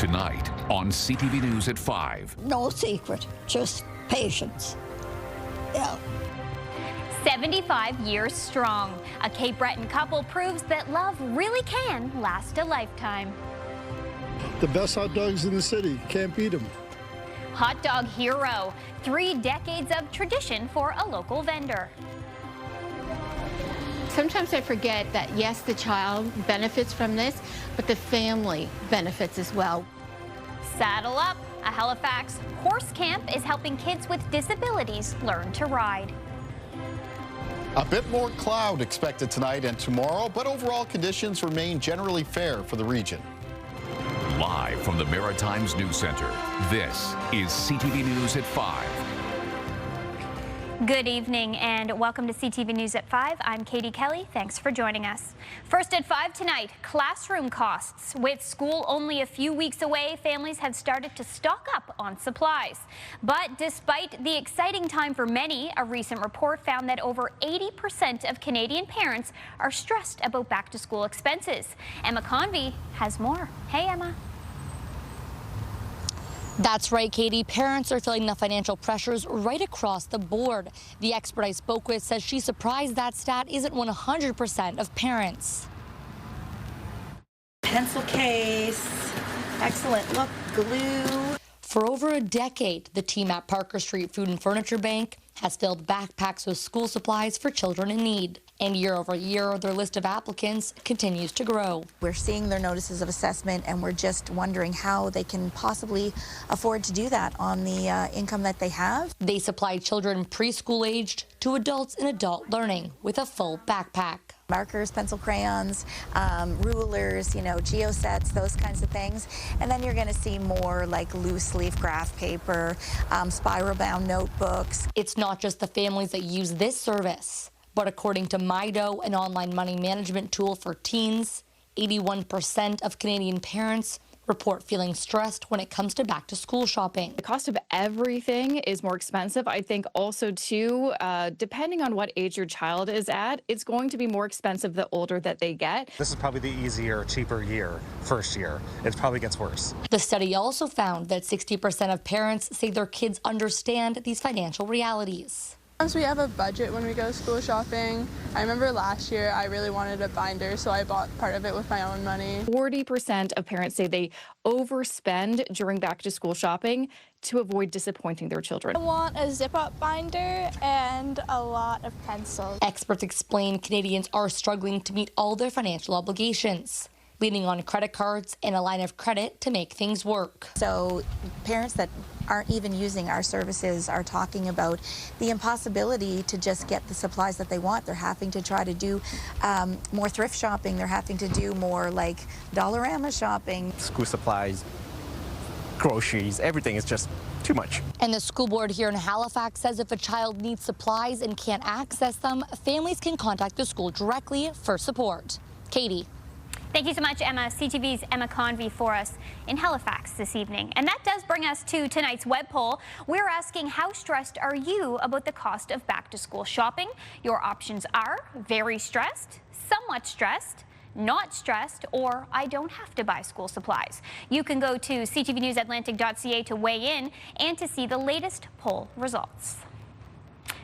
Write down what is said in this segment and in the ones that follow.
Tonight on CTV News at 5. No secret, just patience. Yeah. 75 years strong. A Cape Breton couple proves that love really can last a lifetime. The best hot dogs in the city, can't beat them. Hot dog hero. 3 decades of tradition for a local vendor. Sometimes I forget that, yes, the child benefits from this, but the family benefits as well. Saddle up. A Halifax horse camp is helping kids with disabilities learn to ride. A bit more cloud expected tonight and tomorrow, but overall conditions remain generally fair for the region. Live from the Maritimes News Center, this is CTV News at 5. Good evening and welcome to CTV News at 5. I'm Katie Kelly. Thanks for joining us. First at 5 tonight, classroom costs. With school only a few weeks away, families have started to stock up on supplies. But despite the exciting time for many, a recent report found that over 80% of Canadian parents are stressed about back-to-school expenses. Emma Convey has more. Hey, Emma. That's right, Katie. Parents are feeling the financial pressures right across the board. The expert I spoke with says she's surprised that stat isn't 100% of parents. Pencil case, excellent look, glue. For over a decade, the team at Parker Street Food and Furniture Bank has filled backpacks with school supplies for children in need. And year over year, their list of applicants continues to grow. We're seeing their notices of assessment, and we're just wondering how they can possibly afford to do that on the income that they have. They supply children preschool aged to adults in adult learning with a full backpack. Markers, pencil crayons, rulers, geo sets, those kinds of things. And then you're going to see more like loose leaf graph paper, spiral bound notebooks. It's not just the families that use this service, but according to Mido, an online money management tool for teens, 81% of Canadian parents report feeling stressed when it comes to back-to-school shopping. The cost of everything is more expensive. I think also, too, depending on what age your child is at, it's going to be more expensive the older that they get. This is probably the easier, cheaper year, first year. It probably gets worse. The study also found that 60% of parents say their kids understand these financial realities. Sometimes we have a budget when we go school shopping. I remember last year I really wanted a binder, so I bought part of it with my own money. 40% of parents say they overspend during back-to-school shopping to avoid disappointing their children. I want a zip-up binder and a lot of pencils. Experts explain Canadians are struggling to meet all their financial obligations, leaning on credit cards and a line of credit to make things work. So parents that aren't even using our services are talking about the impossibility to just get the supplies that they want. They're having to try to do more thrift shopping. They're having to do more like Dollarama shopping. School supplies, groceries, everything is just too much. And the school board here in Halifax says if a child needs supplies and can't access them, families can contact the school directly for support. Katie. Thank you so much, Emma. CTV's Emma Convey for us in Halifax this evening. And that does bring us to tonight's web poll. We're asking, how stressed are you about the cost of back-to-school shopping? Your options are very stressed, somewhat stressed, not stressed, or I don't have to buy school supplies. You can go to ctvnewsatlantic.ca to weigh in and to see the latest poll results.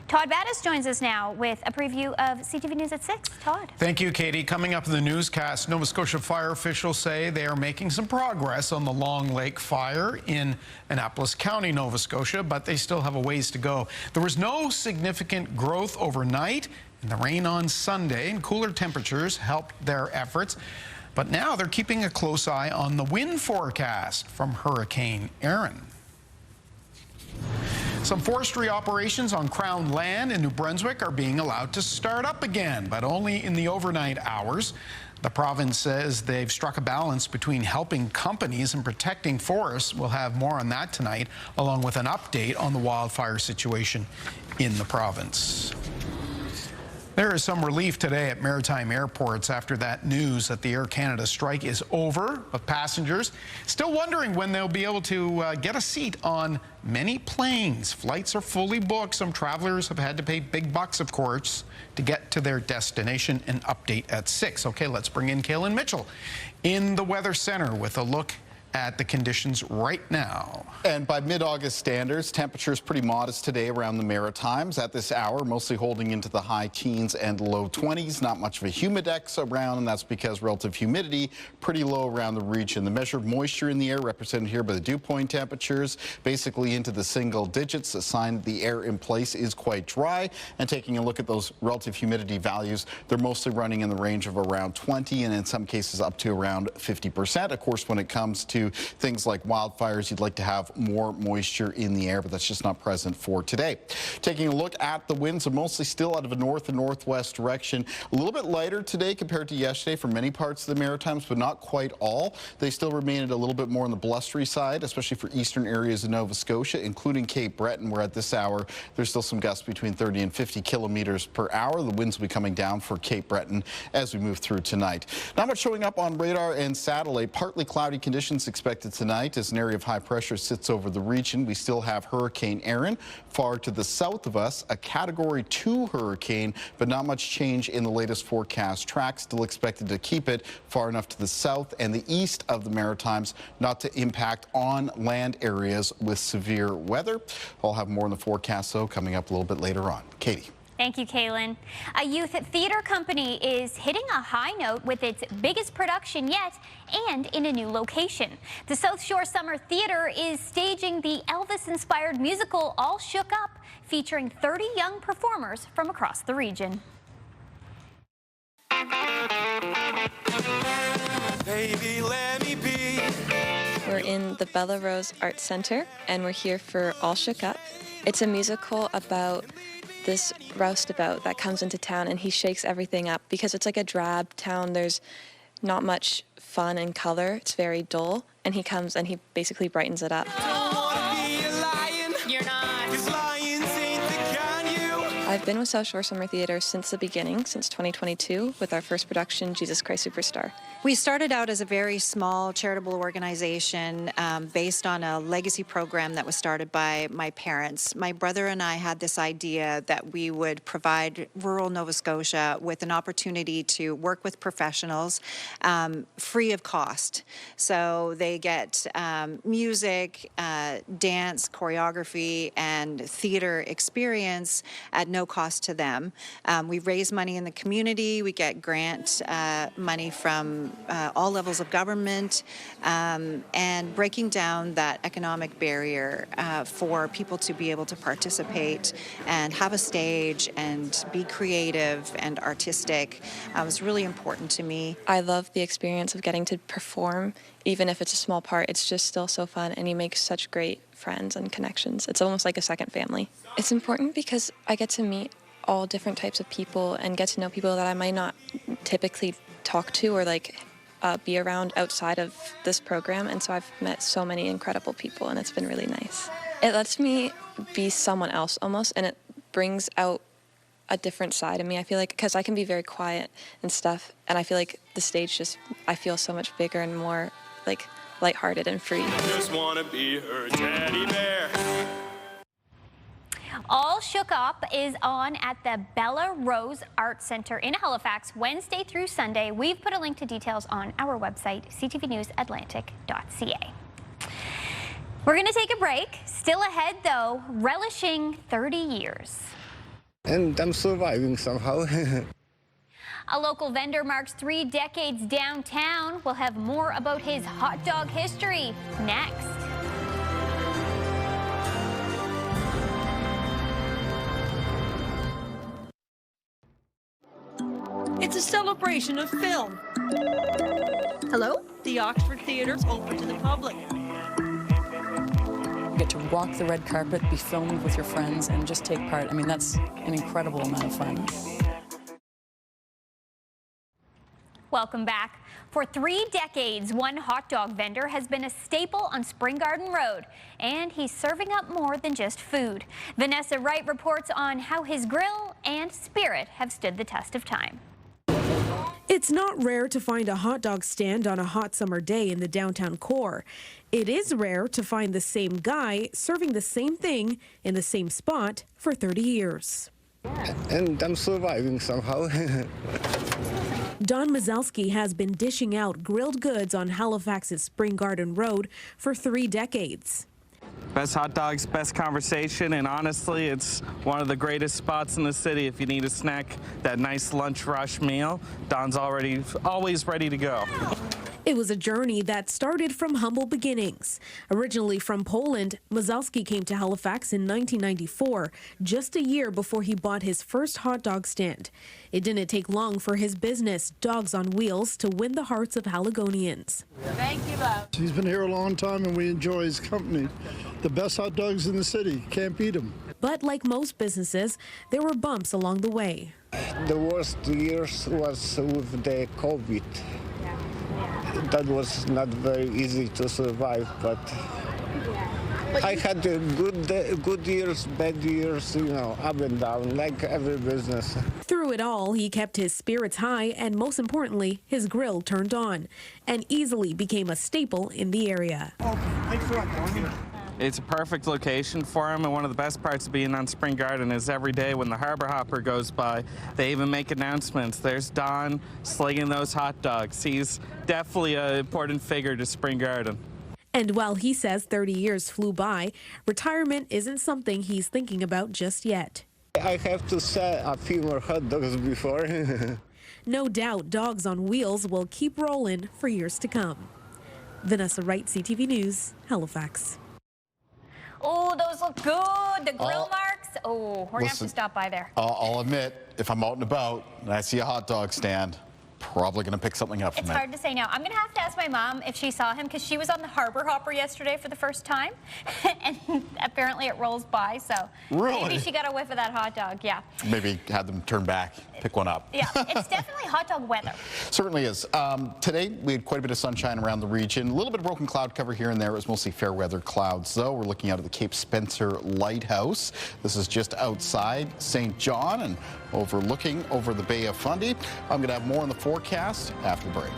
Todd Battis joins us now with a preview of CTV News at 6. Todd. Thank you, Katie. Coming up in the newscast, Nova Scotia fire officials say they are making some progress on the Long Lake fire in Annapolis County, Nova Scotia, but they still have a ways to go. There was no significant growth overnight, and the rain on Sunday and cooler temperatures helped their efforts. But now they're keeping a close eye on the wind forecast from Hurricane Erin. Some forestry operations on Crown land in New Brunswick are being allowed to start up again, but only in the overnight hours. The province says they've struck a balance between helping companies and protecting forests. We'll have more on that tonight, along with an update on the wildfire situation in the province. There is some relief today at maritime airports after that news that the Air Canada strike is over, but passengers still wondering when they'll be able to get a seat on many planes. Flights are fully booked. Some travelers have had to pay big bucks, of course, to get to their destination. An update at 6. Okay, let's bring in Kaylin Mitchell in the Weather Center with a look at the conditions right now. And by mid-August standards, temperatures pretty modest today around the Maritimes. At this hour, mostly holding into the high teens and low 20s. Not much of a humidex around, and that's because relative humidity pretty low around the region. The measured moisture in the air represented here by the dew point temperatures, basically into the single digits, a sign that the air in place is quite dry. And taking a look at those relative humidity values, they're mostly running in the range of around 20 and in some cases up to around 50%. Of course, when it comes to things like wildfires, you'd like to have more moisture in the air, but that's just not present for today. Taking a look at the winds, are mostly still out of a north and northwest direction. A little bit lighter today compared to yesterday for many parts of the Maritimes, but not quite all. They still remain at a little bit more on the blustery side, especially for eastern areas of Nova Scotia, including Cape Breton, where at this hour there's still some gusts between 30 and 50 kilometers per hour. The winds will be coming down for Cape Breton as we move through tonight. Not much showing up on radar and satellite. Partly cloudy conditions expected tonight as an area of high pressure sits over the region. We still have Hurricane Erin far to the south of us, a Category 2 hurricane, but not much change in the latest forecast track. Still expected to keep it far enough to the south and the east of the Maritimes not to impact on land areas with severe weather. I'll have more in the forecast, though, coming up a little bit later on. Katie. Thank you, Kaylin. A youth theater company is hitting a high note with its biggest production yet and in a new location. The South Shore Summer Theater is staging the Elvis-inspired musical All Shook Up, featuring 30 young performers from across the region. Baby, let me be. We're in the Bella Rose Arts Center, and we're here for All Shook Up. It's a musical about this roustabout that comes into town, and he shakes everything up because it's like a drab town. There's not much fun and color. It's very dull, and he comes and he basically brightens it up. I've been with South Shore Summer Theater since the beginning, since 2022, with our first production, Jesus Christ Superstar. We started out as a very small charitable organization based on a legacy program that was started by my parents. My brother and I had this idea that we would provide rural Nova Scotia with an opportunity to work with professionals free of cost. So they get music, dance, choreography, and theater experience at no cost to them. We raise money in the community. We get grant money from all levels of government, and breaking down that economic barrier for people to be able to participate and have a stage and be creative and artistic was really important to me. I love the experience of getting to perform. Even if it's a small part, it's just still so fun, and you make such great friends and connections. It's almost like a second family. It's important because I get to meet all different types of people and get to know people that I might not typically talk to or be around outside of this program, and so I've met so many incredible people, and it's been really nice. It lets me be someone else almost, and it brings out a different side of me. I feel like, because I can be very quiet and stuff, and I feel like the stage I feel so much bigger and more lighthearted and free. Just wanna be her teddy bear. All Shook Up is on at the Bella Rose Art Center in Halifax, Wednesday through Sunday. We've put a link to details on our website, ctvnewsatlantic.ca. We're going to take a break. Still ahead, though, relishing 30 years. And I'm surviving somehow. A local vendor marks 3 decades downtown. We'll have more about his hot dog history next. It's a celebration of film. Hello? The Oxford Theatre's open to the public. You get to walk the red carpet, be filmed with your friends, and just take part. I mean, that's an incredible amount of fun. Welcome back. For 3 decades, one hot dog vendor has been a staple on Spring Garden Road, and he's serving up more than just food. Vanessa Wright reports on how his grill and spirit have stood the test of time. It's not rare to find a hot dog stand on a hot summer day in the downtown core. It is rare to find the same guy serving the same thing in the same spot for 30 years. And I'm surviving somehow. Don Mazzelski has been dishing out grilled goods on Halifax's Spring Garden Road for 3 decades. Best hot dogs, best conversation, and honestly, it's one of the greatest spots in the city. If you need a snack, that nice lunch rush meal, Don's always ready to go. It was a journey that started from humble beginnings. Originally from Poland, Mazzelski came to Halifax in 1994, just a year before he bought his first hot dog stand. It didn't take long for his business, Dogs on Wheels, to win the hearts of Haligonians. Thank you, love. He's been here a long time and we enjoy his company. The best hot dogs in the city. Can't beat them. But like most businesses, there were bumps along the way. The worst years was with the COVID. That was not very easy to survive, but I had good years, bad years, you know, up and down, like every business. Through it all, he kept his spirits high and, most importantly, his grill turned on, and easily became a staple in the area. It's a perfect location for him, and one of the best parts of being on Spring Garden is every day when the Harbor Hopper goes by, they even make announcements. There's Don slinging those hot dogs. He's definitely an important figure to Spring Garden. And while he says 30 years flew by, retirement isn't something he's thinking about just yet. I have to sell a few more hot dogs before. No doubt Dogs on Wheels will keep rolling for years to come. Vanessa Wright, CTV News, Halifax. Oh, those look good. The grill marks. Oh, we're going to have to stop by there. I'll admit, if I'm out and about and I see a hot dog stand, probably going to pick something up from It's hard to say now. I'm going to have to ask my mom if she saw him because she was on the Harbor Hopper yesterday for the first time. And apparently it rolls by, so really? Maybe she got a whiff of that hot dog, yeah. Maybe have them turn back, pick one up. Yeah, it's definitely hot dog weather. Certainly is. Today, we had quite a bit of sunshine around the region. A little bit of broken cloud cover here and there. It was mostly fair weather clouds, though. We're looking out at the Cape Spencer Lighthouse. This is just outside St. John and overlooking over the Bay of Fundy. I'm going to have more on the forecast after the break.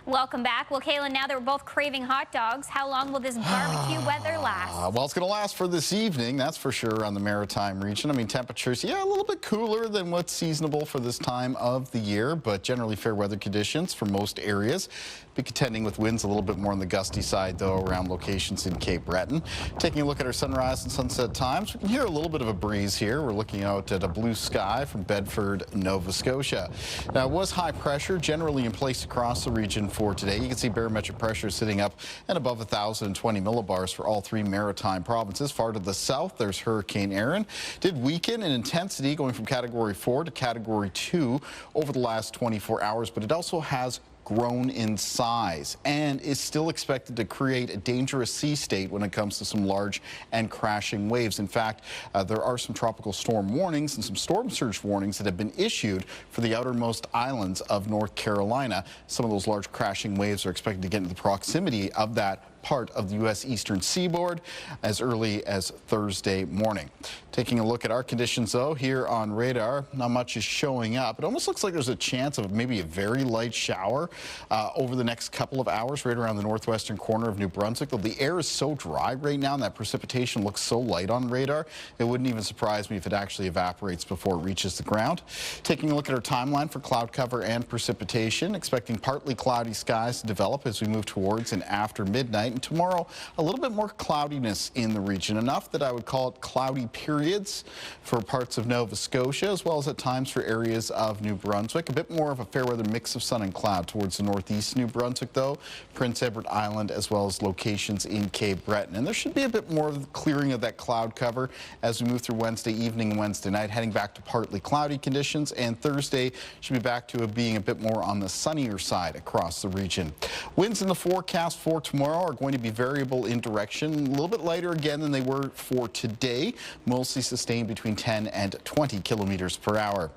Welcome back. Well, Kaylin, now that we're both craving hot dogs, how long will this barbecue weather last? Well, it's going to last for this evening, that's for sure, on the Maritime region. I mean, temperatures, yeah, a little bit cooler than what's seasonable for this time of the year, but generally fair weather conditions for most areas. Be contending with winds a little bit more on the gusty side, though, around locations in Cape Breton. Taking a look at our sunrise and sunset times, we can hear a little bit of a breeze here. We're looking out at a blue sky from Bedford, Nova Scotia. Now, it was high pressure generally in place across the region for today. You can see barometric pressure sitting up and above 1,020 millibars for all 3 maritime provinces. Far to the south, there's Hurricane Erin. Did weaken in intensity, going from Category 4 to Category 2 over the last 24 hours, but it also has grown in size and is still expected to create a dangerous sea state when it comes to some large and crashing waves. In fact, there are some tropical storm warnings and some storm surge warnings that have been issued for the outermost islands of North Carolina. Some of those large crashing waves are expected to get into the proximity of that part of the U.S. eastern seaboard as early as Thursday morning. Taking a look at our conditions, though, here on radar, not much is showing up. It almost looks like there's a chance of maybe a very light shower over the next couple of hours right around the northwestern corner of New Brunswick. Though the air is so dry right now and that precipitation looks so light on radar, it wouldn't even surprise me if it actually evaporates before it reaches the ground. Taking a look at our timeline for cloud cover and precipitation, expecting partly cloudy skies to develop as we move towards and after midnight. And tomorrow, a little bit more cloudiness in the region, enough that I would call it cloudy periods for parts of Nova Scotia, as well as at times for areas of New Brunswick. A bit more of a fair weather mix of sun and cloud towards the northeast New Brunswick, though, Prince Edward Island, as well as locations in Cape Breton. And there should be a bit more of the clearing of that cloud cover as we move through Wednesday evening and Wednesday night, heading back to partly cloudy conditions, and Thursday should be back to being a bit more on the sunnier side across the region. Winds in the forecast for tomorrow are going to be variable in direction, a little bit lighter again than they were for today, mostly sustained between 10 and 20 kilometers per hour.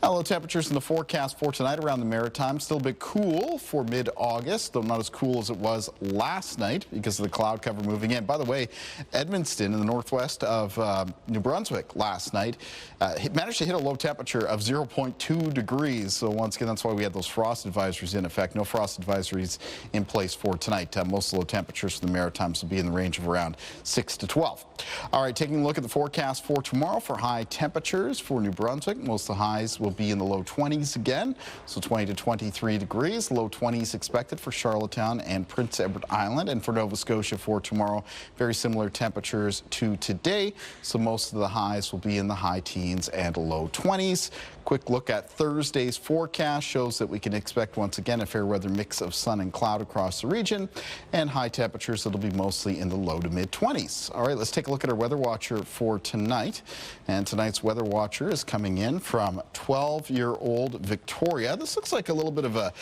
Now, low temperatures in the forecast for tonight around the Maritime, still a bit cool for mid-August, though not as cool as it was last night because of the cloud cover moving in. By the way, Edmundston in the northwest of New Brunswick last night managed to hit a low temperature of 0.2 degrees. So once again, that's why we had those frost advisories in effect. No frost advisories in place for tonight. Most of the low temperatures temperatures for the Maritimes will be in the range of around 6 to 12. All right, taking a look at the forecast for tomorrow for high temperatures for New Brunswick. Most of the highs will be in the low 20s again, so 20 to 23 degrees. Low 20s expected for Charlottetown and Prince Edward Island. And for Nova Scotia for tomorrow, very similar temperatures to today, so most of the highs will be in the high teens and low 20s. Quick look at Thursday's forecast shows that we can expect once again a fair weather mix of sun and cloud across the region, and high temperatures that'll be mostly in the low to mid 20s. All right, let's take a look at our weather watcher for tonight. And tonight's weather watcher is coming in from 12-year-old Victoria. This looks like a little bit of a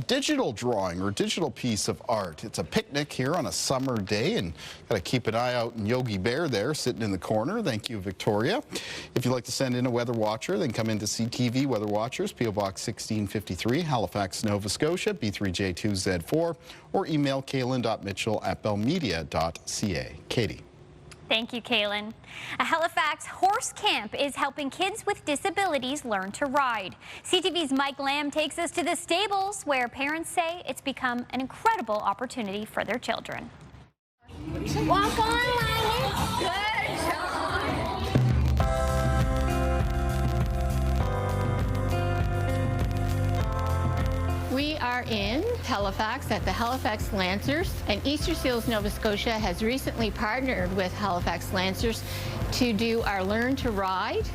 digital drawing or digital piece of art. It's a picnic here on a summer day, and got to keep an eye out on Yogi Bear there sitting in the corner. Thank you, Victoria. If you'd like to send in a weather watcher, then come into CTV Weather Watchers, P.O. Box 1653, Halifax, Nova Scotia, B3J2Z4, or email kaylin.mitchell@bellmedia.ca. Katie. Thank you, Kaylin. A Halifax horse camp is helping kids with disabilities learn to ride. CTV's Mike Lamb takes us to the stables, where parents say it's become an incredible opportunity for their children. Walk on, Linus. Good job. We are in Halifax at the Halifax Lancers, and Easter Seals Nova Scotia has recently partnered with Halifax Lancers to do our Learn to Ride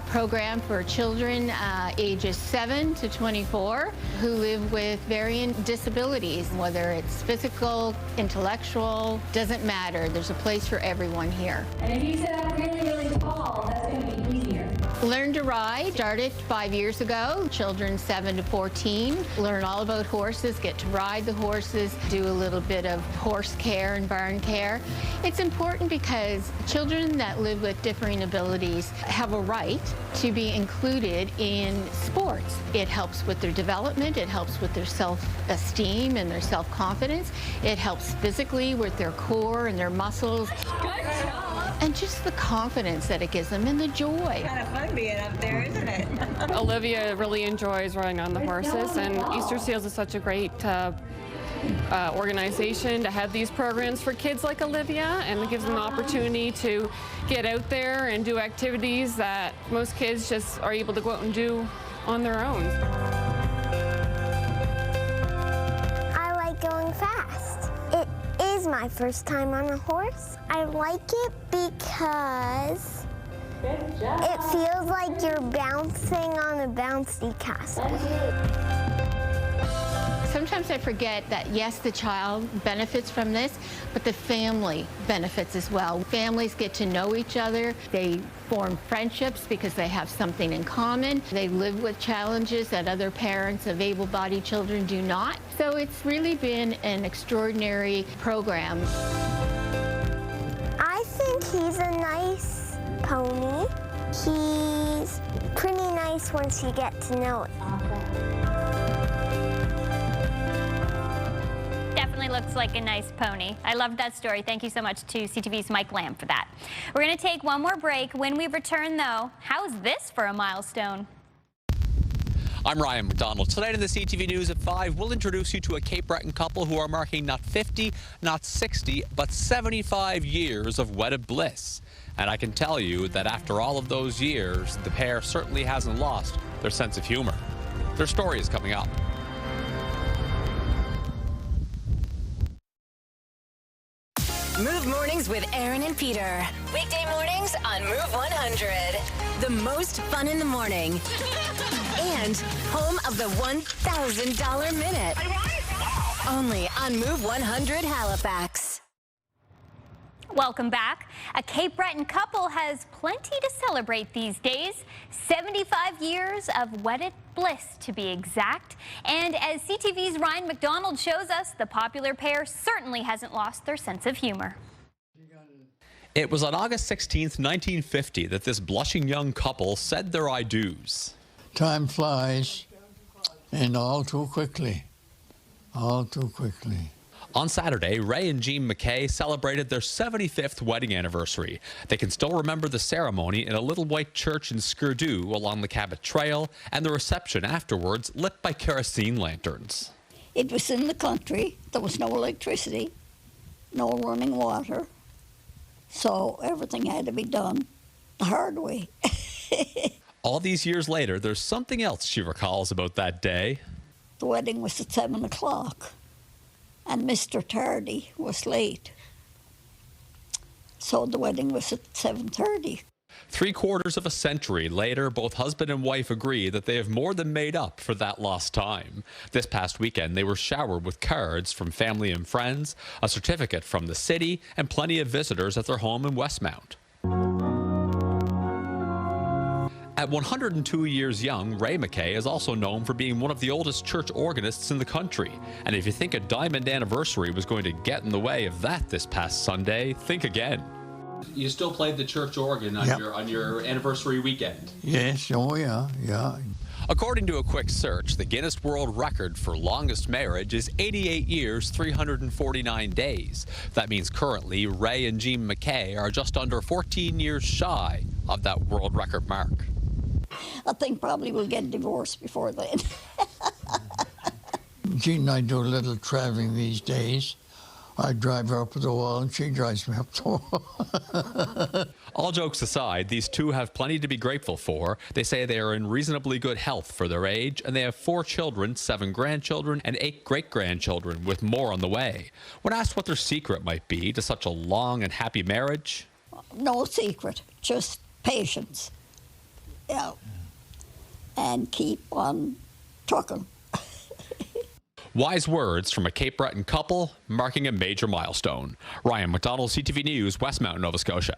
program for children ages 7 to 24 who live with varying disabilities, whether it's physical, intellectual, doesn't matter. There's a place for everyone here. And if you sit up really, really tall, that's going to be easier. Learn to Ride started 5 years ago. Children 7 to 14 learn all about horses, get to ride the horses, do a little bit of horse care and barn care. It's important because children that live with differing abilities have a right to be included in sports. It helps with their development, it helps with their self-esteem and their self-confidence. It helps physically with their core and their muscles. Good job. And just the confidence that it gives them and the joy. Kind of fun being up there, isn't it? Olivia really enjoys riding on the horses, and Easter Seals is such a great organization to have these programs for kids like Olivia, and it gives them an opportunity to get out there and do activities that most kids just are able to go out and do on their own. I like going fast. It is my first time on a horse. I like it because it feels like you're bouncing on a bouncy castle. Sometimes I forget that, yes, the child benefits from this, but the family benefits as well. Families get to know each other. They form friendships because they have something in common. They live with challenges that other parents of able-bodied children do not. So it's really been an extraordinary program. I think he's a nice pony. He's pretty nice once you get to know it. Definitely looks like a nice pony. I loved that story. Thank you so much to CTV's Mike Lamb for that. We're going to take one more break. When we return, though, how's this for a milestone? I'm Ryan McDonald. Tonight in the CTV News at 5, we'll introduce you to a Cape Breton couple who are marking not 50, not 60, but 75 years of wedded bliss. And I can tell you that after all of those years, the pair certainly hasn't lost their sense of humor. Their story is coming up. Move Mornings with Aaron and Peter. Weekday mornings on Move 100. The most fun in the morning. And home of the $1,000 minute. Only on Move 100 Halifax. Welcome back. A Cape Breton couple has plenty to celebrate these days. 75 years of wedded bliss, to be exact. And as CTV's Ryan McDonald shows us, the popular pair certainly hasn't lost their sense of humor. It was on August 16th, 1950, that this blushing young couple said their I do's. Time flies, and all too quickly. All too quickly. On Saturday, Ray and Jean McKay celebrated their 75th wedding anniversary. They can still remember the ceremony in a little white church in Skirdu along the Cabot Trail, and the reception afterwards lit by kerosene lanterns. It was in the country. There was no electricity. no running water, so everything had to be done the hard way. All these years later, there's something else she recalls about that day. The wedding was at 7 o'clock, and Mr. Tardy was late, so the wedding was at 7:30. 3/4 of a century later, both husband and wife agree that they have more than made up for that lost time. This past weekend, they were showered with cards from family and friends, a certificate from the city, and plenty of visitors at their home in Westmount. At 102 years young, Ray McKay is also known for being one of the oldest church organists in the country. And if you think a diamond anniversary was going to get in the way of that this past Sunday, think again. You still played the church organ on your anniversary weekend? Yes, oh yeah. According to a quick search, the Guinness World Record for longest marriage is 88 years, 349 days. That means currently Ray and Jean McKay are just under 14 years shy of that world record mark. I think probably we'll get divorced before then. Jean and I do a little traveling these days. I drive her up to the wall and she drives me up the wall. All jokes aside, these two have plenty to be grateful for. They say they are in reasonably good health for their age, and they have 4 children, 7 grandchildren, and 8 great-grandchildren, with more on the way. When asked what their secret might be to such a long and happy marriage... No secret, just patience. Yeah. And keep on trucking. Wise words from a Cape Breton couple marking a major milestone. Ryan McDonald, CTV News, Westmount, Nova Scotia.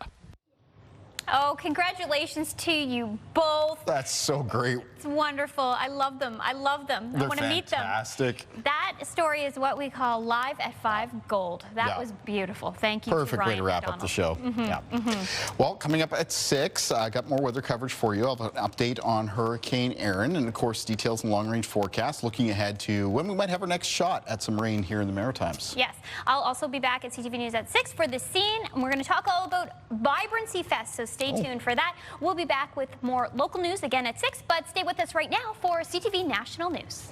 Oh, congratulations to you both. That's so great. It's wonderful. I love them. I want to meet them. Fantastic. That story is what we call Live at 5 Gold. That was beautiful. Thank you. Perfect to Ryan way to wrap McDonald. up the show. Well, coming up at 6, I got more weather coverage for you. I'll have an update on Hurricane Erin and, of course, details and long-range forecast, looking ahead to when we might have our next shot at some rain here in the Maritimes. Yes. I'll also be back at CTV News at 6 for The Scene. And we're going to talk all about Vibrancy Fest, so stay tuned for that. We'll be back with more local news again at 6, but stay with us right now for CTV National News.